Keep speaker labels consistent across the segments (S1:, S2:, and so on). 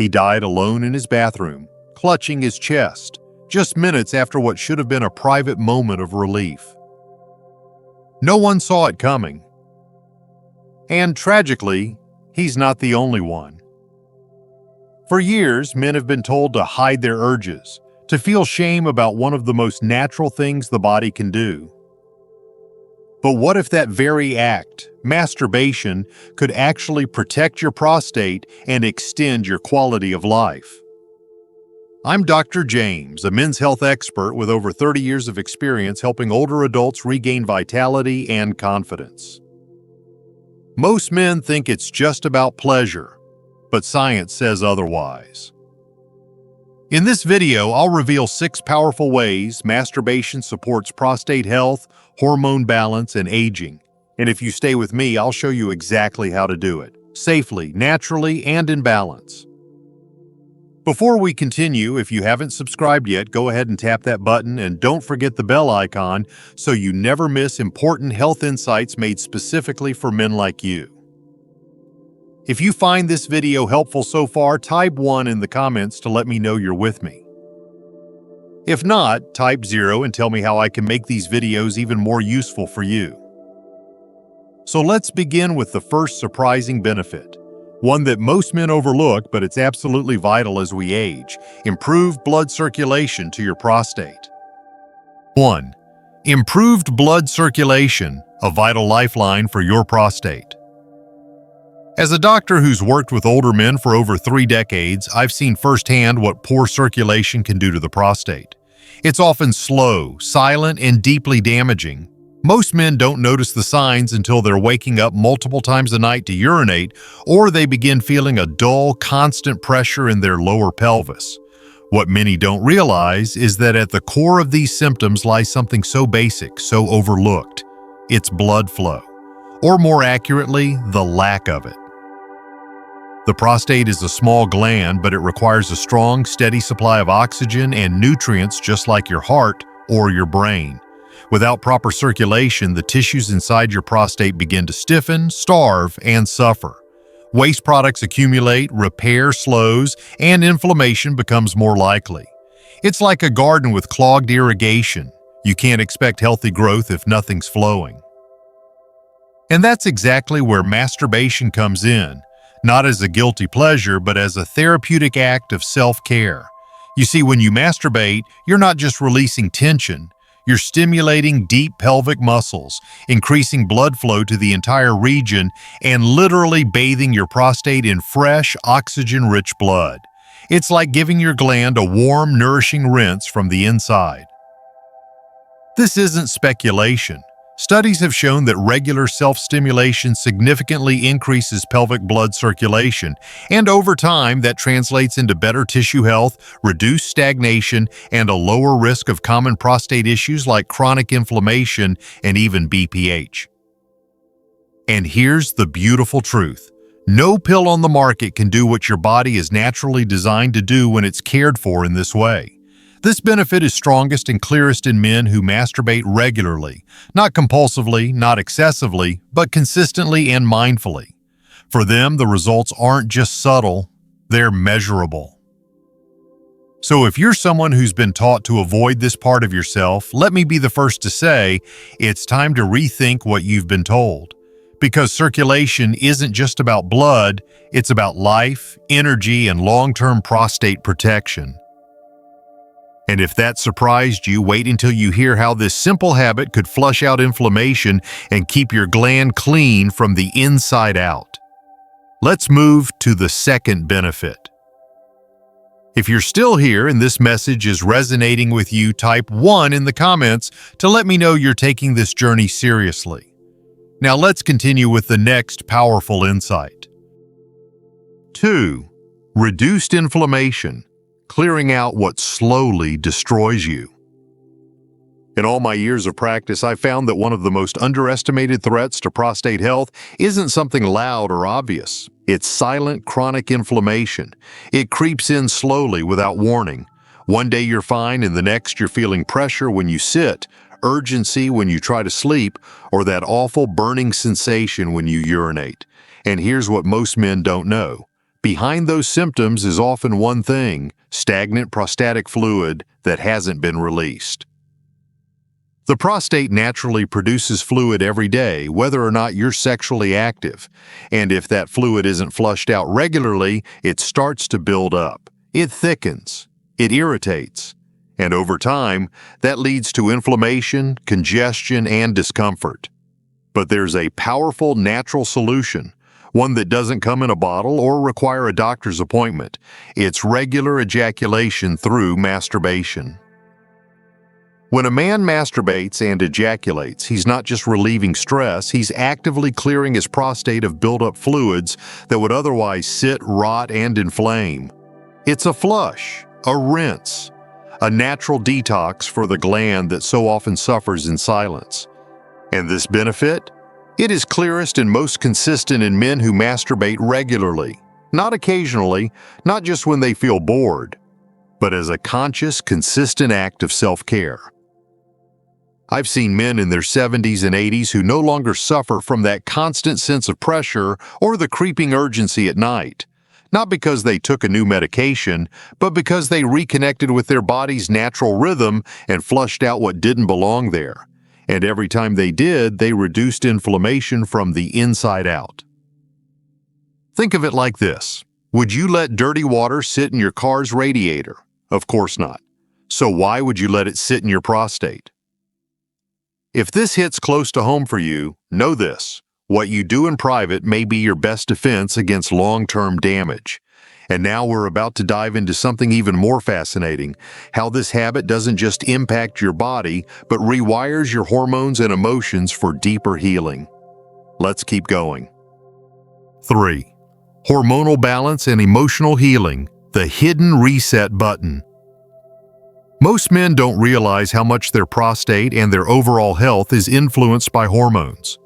S1: He died alone in his bathroom, clutching his chest, just minutes after what should have been a private moment of relief. No one saw it coming. And tragically, he's not the only one. For years, men have been told to hide their urges, to feel shame about one of the most natural things the body can do. But what if that very act, masturbation, could actually protect your prostate and extend your quality of life? I'm Dr. James, a men's health expert with over 30 years of experience helping older adults regain vitality and confidence. Most men think it's just about pleasure, but science says otherwise. In this video, I'll reveal 6 powerful ways masturbation supports prostate health, hormone balance, and aging. And if you stay with me, I'll show you exactly how to do it, safely, naturally, and in balance. Before we continue, if you haven't subscribed yet, go ahead and tap that button and don't forget the bell icon so you never miss important health insights made specifically for men like you. If you find this video helpful so far, type 1 in the comments to let me know you're with me. If not, type 0 and tell me how I can make these videos even more useful for you. So let's begin with the first surprising benefit, one that most men overlook, but it's absolutely vital as we age: improved blood circulation to your prostate. 1. Improved blood circulation, a vital lifeline for your prostate. As a doctor who's worked with older men for over 3 decades, I've seen firsthand what poor circulation can do to the prostate. It's often slow, silent, and deeply damaging. Most men don't notice the signs until they're waking up multiple times a night to urinate, or they begin feeling a dull, constant pressure in their lower pelvis. What many don't realize is that at the core of these symptoms lies something so basic, so overlooked. It's blood flow, or more accurately, the lack of it. The prostate is a small gland, but it requires a strong, steady supply of oxygen and nutrients just like your heart or your brain. Without proper circulation, the tissues inside your prostate begin to stiffen, starve, and suffer. Waste products accumulate, repair slows, and inflammation becomes more likely. It's like a garden with clogged irrigation. You can't expect healthy growth if nothing's flowing. And that's exactly where masturbation comes in. Not as a guilty pleasure, but as a therapeutic act of self-care. You see, when you masturbate, you're not just releasing tension, you're stimulating deep pelvic muscles, increasing blood flow to the entire region, and literally bathing your prostate in fresh, oxygen-rich blood. It's like giving your gland a warm, nourishing rinse from the inside. This isn't speculation. Studies have shown that regular self-stimulation significantly increases pelvic blood circulation, and over time that translates into better tissue health, reduced stagnation, and a lower risk of common prostate issues like chronic inflammation and even BPH. And here's the beautiful truth. No pill on the market can do what your body is naturally designed to do when it's cared for in this way. This benefit is strongest and clearest in men who masturbate regularly, not compulsively, not excessively, but consistently and mindfully. For them, the results aren't just subtle, they're measurable. So if you're someone who's been taught to avoid this part of yourself, let me be the first to say, it's time to rethink what you've been told. Because circulation isn't just about blood, it's about life, energy, and long-term prostate protection. And if that surprised you, wait until you hear how this simple habit could flush out inflammation and keep your gland clean from the inside out. Let's move to the second benefit. If you're still here and this message is resonating with you, type 1 in the comments to let me know you're taking this journey seriously. Now let's continue with the next powerful insight. 2. Reduced inflammation. Clearing out what slowly destroys you. In all my years of practice, I've found that one of the most underestimated threats to prostate health isn't something loud or obvious. It's silent chronic inflammation. It creeps in slowly without warning. One day you're fine and the next you're feeling pressure when you sit, urgency when you try to sleep, or that awful burning sensation when you urinate. And here's what most men don't know. behind those symptoms is often one thing: stagnant prostatic fluid that hasn't been released. The prostate naturally produces fluid every day, whether or not you're sexually active. And if that fluid isn't flushed out regularly, it starts to build up. It thickens. It irritates. And over time, that leads to inflammation, congestion, and discomfort. But there's a powerful natural solution, one that doesn't come in a bottle or require a doctor's appointment. It's regular ejaculation through masturbation. When a man masturbates and ejaculates, he's not just relieving stress, he's actively clearing his prostate of buildup fluids that would otherwise sit, rot, and inflame. It's a flush, a rinse, a natural detox for the gland that so often suffers in silence. And this benefit? It is clearest and most consistent in men who masturbate regularly, not occasionally, not just when they feel bored, but as a conscious, consistent act of self-care. I've seen men in their 70s and 80s who no longer suffer from that constant sense of pressure or the creeping urgency at night, not because they took a new medication, but because they reconnected with their body's natural rhythm and flushed out what didn't belong there. And every time they did, they reduced inflammation from the inside out. Think of it like this. Would you let dirty water sit in your car's radiator? Of course not. So why would you let it sit in your prostate? If this hits close to home for you, know this: what you do in private may be your best defense against long-term damage. And now we're about to dive into something even more fascinating: how this habit doesn't just impact your body, but rewires your hormones and emotions for deeper healing. Let's keep going. 3. Hormonal balance and emotional healing, the hidden reset button. Most men don't realize how much their prostate and their overall health is influenced by hormones.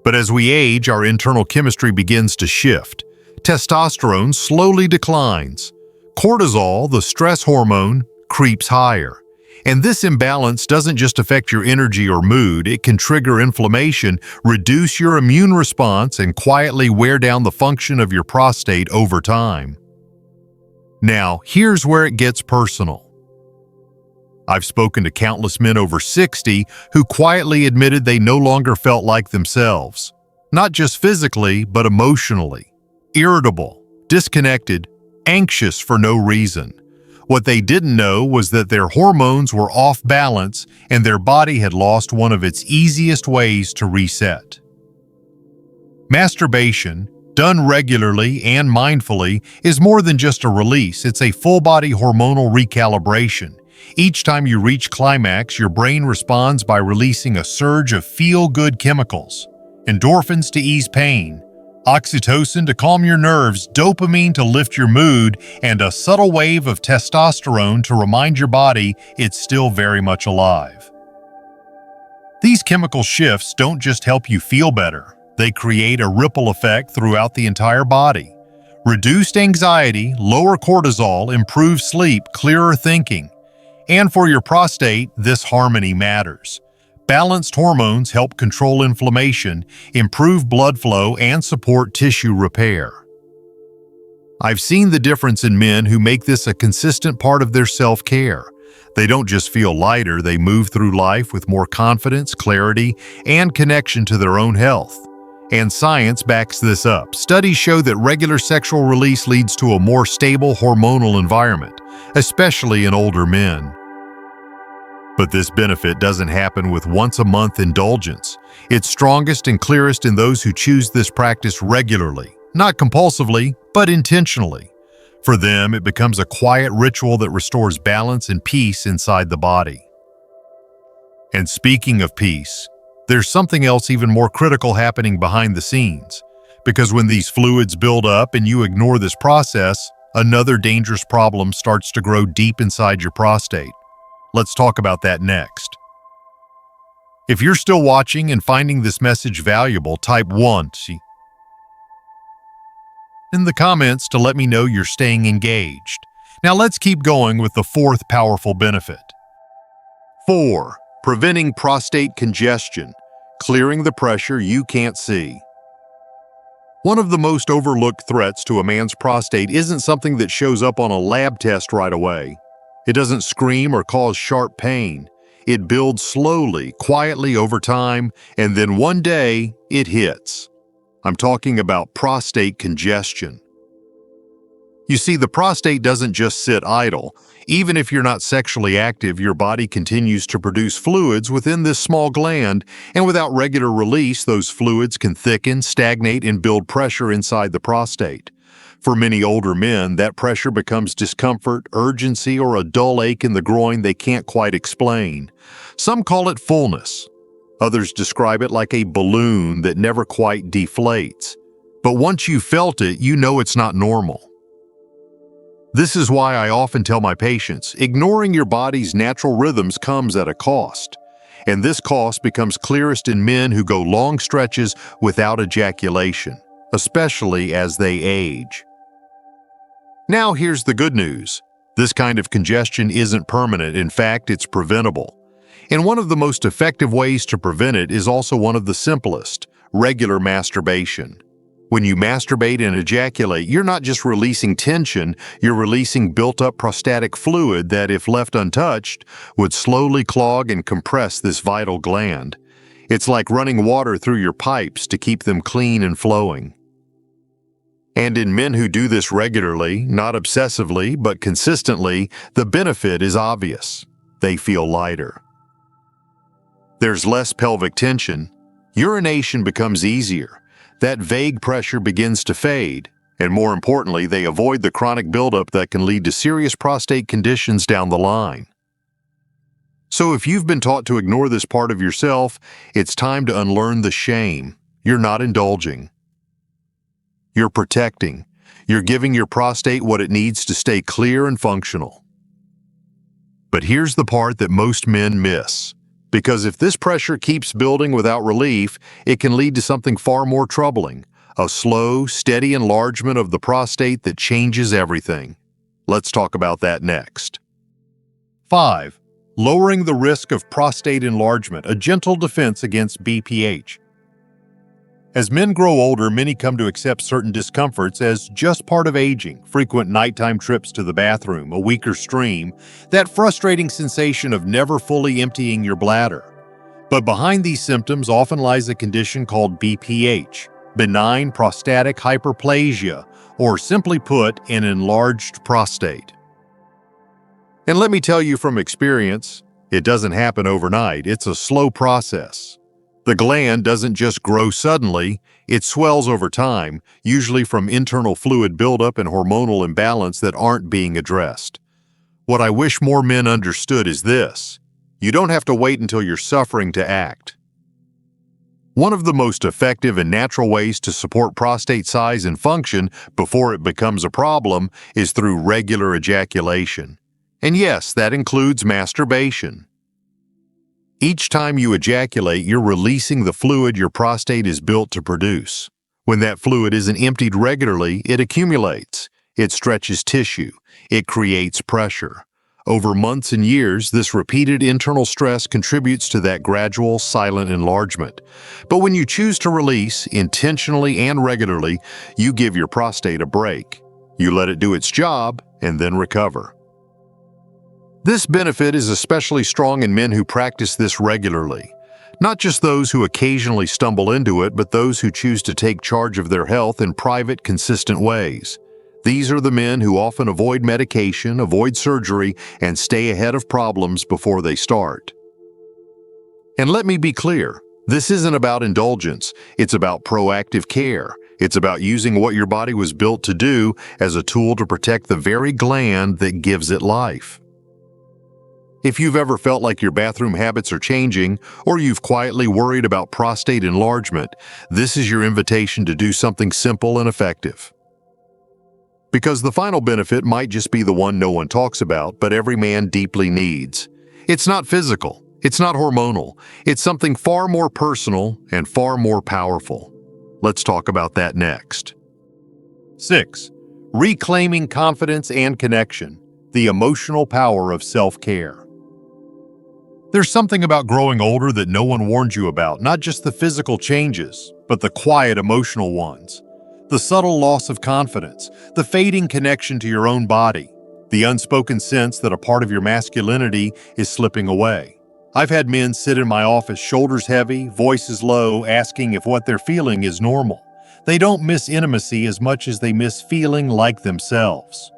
S1: But as we age, our internal chemistry begins to shift. Testosterone slowly declines. Cortisol, the stress hormone, creeps higher. And this imbalance doesn't just affect your energy or mood, it can trigger inflammation, reduce your immune response, and quietly wear down the function of your prostate over time. Now, here's where it gets personal. I've spoken to countless men over 60 who quietly admitted they no longer felt like themselves. Not just physically, but emotionally. Irritable, disconnected, anxious for no reason. What they didn't know was that their hormones were off balance and their body had lost one of its easiest ways to reset. Masturbation, done regularly and mindfully, is more than just a release. It's a full-body hormonal recalibration. Each time you reach climax, your brain responds by releasing a surge of feel-good chemicals: endorphins to ease pain, oxytocin to calm your nerves, dopamine to lift your mood, and a subtle wave of testosterone to remind your body it's still very much alive. These chemical shifts don't just help you feel better, they create a ripple effect throughout the entire body. Reduced anxiety, lower cortisol, improved sleep, clearer thinking. And for your prostate, this harmony matters. Balanced hormones help control inflammation, improve blood flow, and support tissue repair. I've seen the difference in men who make this a consistent part of their self-care. They don't just feel lighter, they move through life with more confidence, clarity, and connection to their own health. And science backs this up. Studies show that regular sexual release leads to a more stable hormonal environment, especially in older men. But this benefit doesn't happen with once-a-month indulgence. It's strongest and clearest in those who choose this practice regularly, not compulsively, but intentionally. For them, it becomes a quiet ritual that restores balance and peace inside the body. And speaking of peace, there's something else even more critical happening behind the scenes. Because when these fluids build up and you ignore this process, another dangerous problem starts to grow deep inside your prostate. Let's talk about that next. If you're still watching and finding this message valuable, type 1 in the comments to let me know you're staying engaged. Now let's keep going with the fourth powerful benefit. 4. Preventing prostate congestion, clearing the pressure you can't see. One of the most overlooked threats to a man's prostate isn't something that shows up on a lab test right away. It doesn't scream or cause sharp pain. It builds slowly, quietly over time, and then one day, it hits. I'm talking about prostate congestion. You see, the prostate doesn't just sit idle. Even if you're not sexually active, your body continues to produce fluids within this small gland, and without regular release, those fluids can thicken, stagnate, and build pressure inside the prostate. For many older men, that pressure becomes discomfort, urgency, or a dull ache in the groin they can't quite explain. Some call it fullness. Others describe it like a balloon that never quite deflates. But once you've felt it, you know it's not normal. This is why I often tell my patients, ignoring your body's natural rhythms comes at a cost. And this cost becomes clearest in men who go long stretches without ejaculation, especially as they age. Now here's the good news. This kind of congestion isn't permanent. In fact, it's preventable. And one of the most effective ways to prevent it is also one of the simplest: regular masturbation. When you masturbate and ejaculate, you're not just releasing tension, you're releasing built-up prostatic fluid that, if left untouched, would slowly clog and compress this vital gland. It's like running water through your pipes to keep them clean and flowing. And in men who do this regularly, not obsessively, but consistently, the benefit is obvious. They feel lighter. There's less pelvic tension. Urination becomes easier. That vague pressure begins to fade, and more importantly, they avoid the chronic buildup that can lead to serious prostate conditions down the line. So if you've been taught to ignore this part of yourself, it's time to unlearn the shame. You're not indulging. You're protecting. You're giving your prostate what it needs to stay clear and functional. But here's the part that most men miss. Because if this pressure keeps building without relief, it can lead to something far more troubling: a slow, steady enlargement of the prostate that changes everything. Let's talk about that next. 5. Lowering the risk of prostate enlargement, a gentle defense against BPH. As men grow older, many come to accept certain discomforts as just part of aging: frequent nighttime trips to the bathroom, a weaker stream, that frustrating sensation of never fully emptying your bladder. But behind these symptoms often lies a condition called BPH, benign prostatic hyperplasia, or simply put, an enlarged prostate. And let me tell you from experience, it doesn't happen overnight. It's a slow process. The gland doesn't just grow suddenly, it swells over time, usually from internal fluid buildup and hormonal imbalance that aren't being addressed. What I wish more men understood is this: you don't have to wait until you're suffering to act. One of the most effective and natural ways to support prostate size and function before it becomes a problem is through regular ejaculation. And yes, that includes masturbation. Each time you ejaculate, you're releasing the fluid your prostate is built to produce. When that fluid isn't emptied regularly, it accumulates. It stretches tissue. It creates pressure. Over months and years, this repeated internal stress contributes to that gradual, silent enlargement. But when you choose to release, intentionally and regularly, you give your prostate a break. You let it do its job and then recover. This benefit is especially strong in men who practice this regularly. Not just those who occasionally stumble into it, but those who choose to take charge of their health in private, consistent ways. These are the men who often avoid medication, avoid surgery, and stay ahead of problems before they start. And let me be clear, this isn't about indulgence. It's about proactive care. It's about using what your body was built to do as a tool to protect the very gland that gives it life. If you've ever felt like your bathroom habits are changing, or you've quietly worried about prostate enlargement, this is your invitation to do something simple and effective. Because the final benefit might just be the one no one talks about, but every man deeply needs. It's not physical, it's not hormonal, it's something far more personal and far more powerful. Let's talk about that next. 6. Reclaiming confidence and connection, the emotional power of self-care. There's something about growing older that no one warned you about, not just the physical changes, but the quiet emotional ones. The subtle loss of confidence, the fading connection to your own body, the unspoken sense that a part of your masculinity is slipping away. I've had men sit in my office, shoulders heavy, voices low, asking if what they're feeling is normal. They don't miss intimacy as much as they miss feeling like themselves.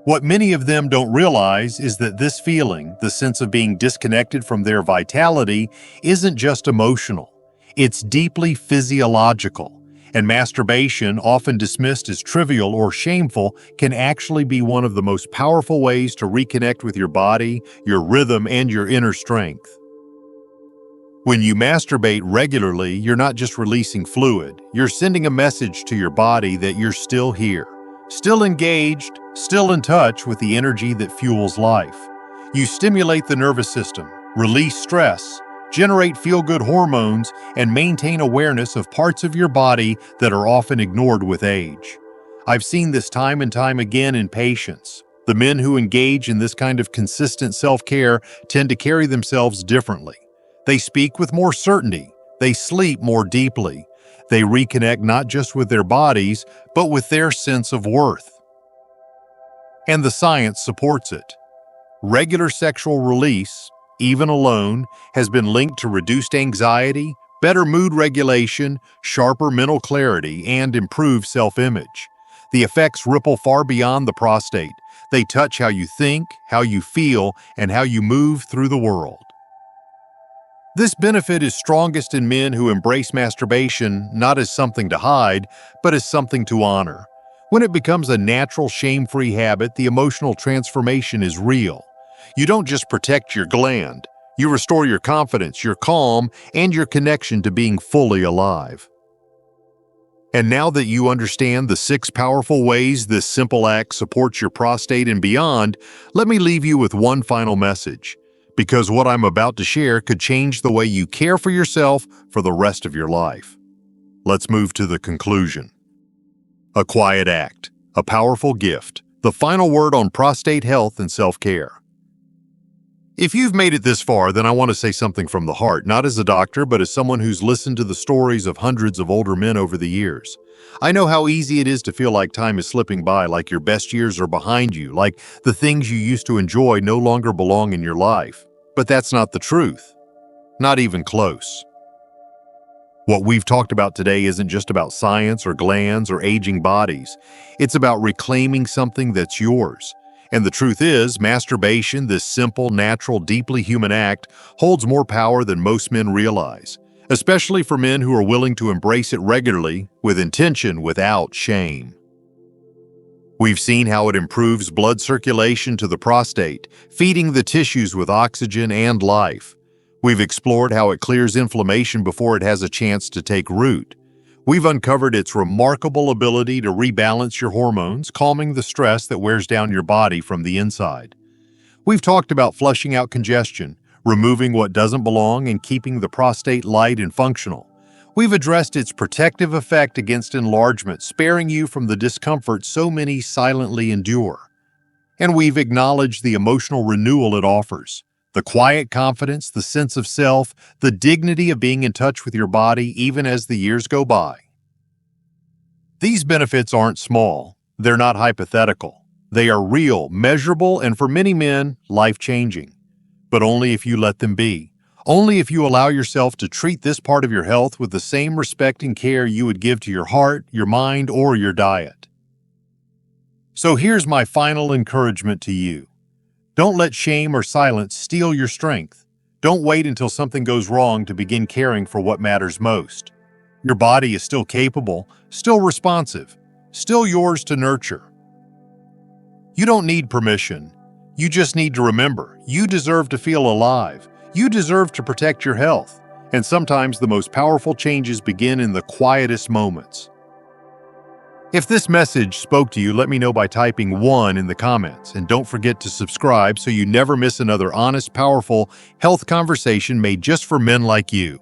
S1: What many of them don't realize is that this feeling, the sense of being disconnected from their vitality, isn't just emotional. It's deeply physiological. And masturbation, often dismissed as trivial or shameful, can actually be one of the most powerful ways to reconnect with your body, your rhythm, and your inner strength. When you masturbate regularly, you're not just releasing fluid, you're sending a message to your body that you're still here, still engaged, still in touch with the energy that fuels life. You stimulate the nervous system, release stress, generate feel-good hormones, and maintain awareness of parts of your body that are often ignored with age. I've seen this time and time again in patients. The men who engage in this kind of consistent self-care tend to carry themselves differently. They speak with more certainty. They sleep more deeply. They reconnect not just with their bodies, but with their sense of worth. And the science supports it. Regular sexual release, even alone, has been linked to reduced anxiety, better mood regulation, sharper mental clarity, and improved self-image. The effects ripple far beyond the prostate. They touch how you think, how you feel, and how you move through the world. This benefit is strongest in men who embrace masturbation not as something to hide, but as something to honor. When it becomes a natural, shame-free habit, the emotional transformation is real. You don't just protect your gland, you restore your confidence, your calm, and your connection to being fully alive. And now that you understand the 6 powerful ways this simple act supports your prostate and beyond, let me leave you with one final message, because what I'm about to share could change the way you care for yourself for the rest of your life. Let's move to the conclusion. A quiet act, a powerful gift, the final word on prostate health and self-care. If you've made it this far, then I want to say something from the heart, not as a doctor, but as someone who's listened to the stories of hundreds of older men over the years. I know how easy it is to feel like time is slipping by, like your best years are behind you, like the things you used to enjoy no longer belong in your life. But that's not the truth. Not even close. What we've talked about today isn't just about science or glands or aging bodies. It's about reclaiming something that's yours. And the truth is, masturbation, this simple, natural, deeply human act, holds more power than most men realize, especially for men who are willing to embrace it regularly, with intention, without shame. We've seen how it improves blood circulation to the prostate, feeding the tissues with oxygen and life. We've explored how it clears inflammation before it has a chance to take root. We've uncovered its remarkable ability to rebalance your hormones, calming the stress that wears down your body from the inside. We've talked about flushing out congestion, removing what doesn't belong, and keeping the prostate light and functional. We've addressed its protective effect against enlargement, sparing you from the discomfort so many silently endure. And we've acknowledged the emotional renewal it offers. The quiet confidence, the sense of self, the dignity of being in touch with your body even as the years go by. These benefits aren't small. They're not hypothetical. They are real, measurable, and for many men, life-changing. But only if you let them be. Only if you allow yourself to treat this part of your health with the same respect and care you would give to your heart, your mind, or your diet. So here's my final encouragement to you. Don't let shame or silence steal your strength. Don't wait until something goes wrong to begin caring for what matters most. Your body is still capable, still responsive, still yours to nurture. You don't need permission. You just need to remember, you deserve to feel alive. You deserve to protect your health. And sometimes the most powerful changes begin in the quietest moments. If this message spoke to you, let me know by typing 1 in the comments. And don't forget to subscribe so you never miss another honest, powerful health conversation made just for men like you.